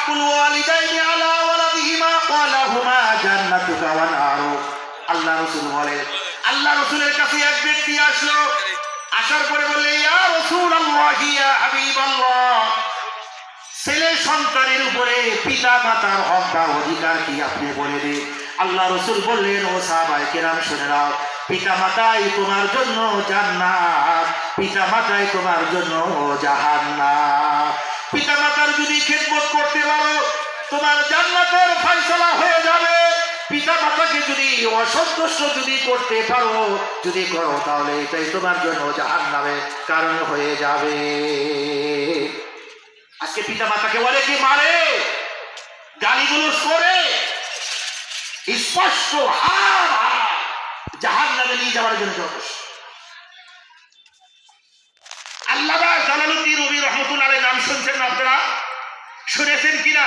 হাক্কুল ওয়ালিদাইনি আলা ওয়ালাদিহিমা ওয়া লাহুমা জান্নাতুকা ওয়া নারু। আল্লাহ রাসূল বলেন, আল্লাহ রাসূলের কাছে এক ব্যক্তি আসলো, আসার পরে বললেন, ইয়া রাসূলুল্লাহ, ইয়া হাবিবাল্লাহ, ছেলে সন্তানের উপরে পিতা মাতার হক বা অধিকার কি আপনি বলে দিন। আল্লাহ রাসূল বললেন, ও সাহাবায়ে কেরাম শুনে নাও, পিতা মাতাই তোমার জন্য জান্নাত, পিতা মাতাই তোমার জন্য জাহান্নাম। পিতা মাতার যদি খেদমত করতে পারো তোমার জান্নাতের ফয়সালা হয়ে যাবে। পিতা মাতাকে যদি অসন্তুষ্ট যদি করতে পারো, যদি করো, তাহলে এটাই তোমার জন্য জাহান্নামের কারণ হয়ে যাবে। আজকে পিতা মাতাকে অনেকে মারে, গালিগুলোজ করে, স্পষ্ট হার জাহান্নামে নিয়ে যাওয়ার জন্য যথেষ্ট। আল্লামা জালালউদ্দিন রুমি রহমাতুল্লাহ আলাইহির নাম শুনছেন না আপনারা? শুনেছেন কিনা?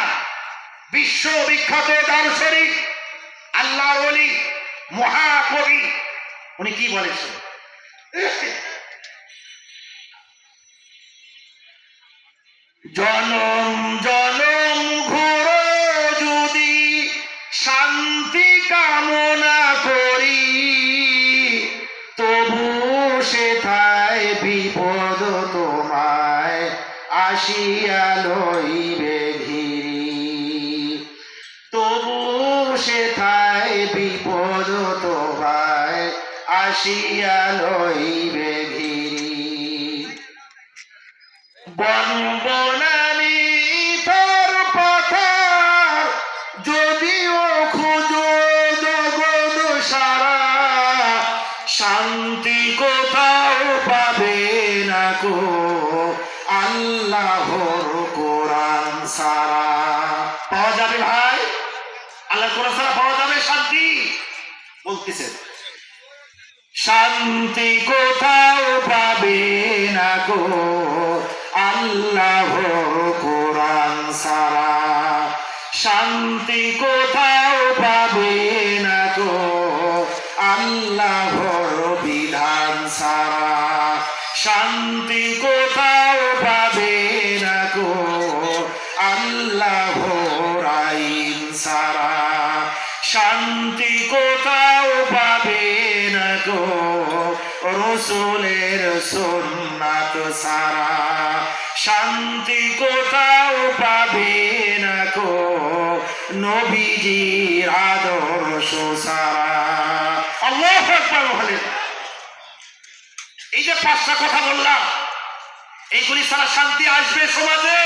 বিশ্ব বিখ্যাত দার্শনিক, আল্লাহর ওলি, মহাকবি। উনি কি বলেছেন? জনম জনম ঘোরো যদি শান্তি কামনা করি, তবু সেথায় বিপদ তোমায় আসিয়া লইবে ঘিরি, তবু সেথায় বিপদ তোমায় আসিয়া লইবে ঘিরি। বন বনানি তোর পথার যদিও খুঁজো জগৎ সারা, শান্তি কোথাও পাবে না কো আল্লাহর কোরআন ছাড়া। পাওয়া যাবে ভাই? আল্লাহর কোরআন ছাড়া পাওয়া যাবে শান্তি? বলতেছেন, শান্তি কোথাও পাবে না গো আল্লাহর কোরআন ছাড়া, শান্তি কোথাও পাবে না গো আল্লাহর বিধান ছাড়া, শান্তি কোথাও পাবে না গো আল্লাহর আইন ছাড়া, শান্তি কোথাও পাবে না গো রাসূলের সুন্নাত ছাড়া, শান্তি কোথাও পাবে না গো নবীজির আদর্শ ছাড়া। আল্লাহু আকবার বলেন। এই যে পাঁচটা কথা বললাম, এইগুলি ছাড়া শান্তি আসবে সমাজে?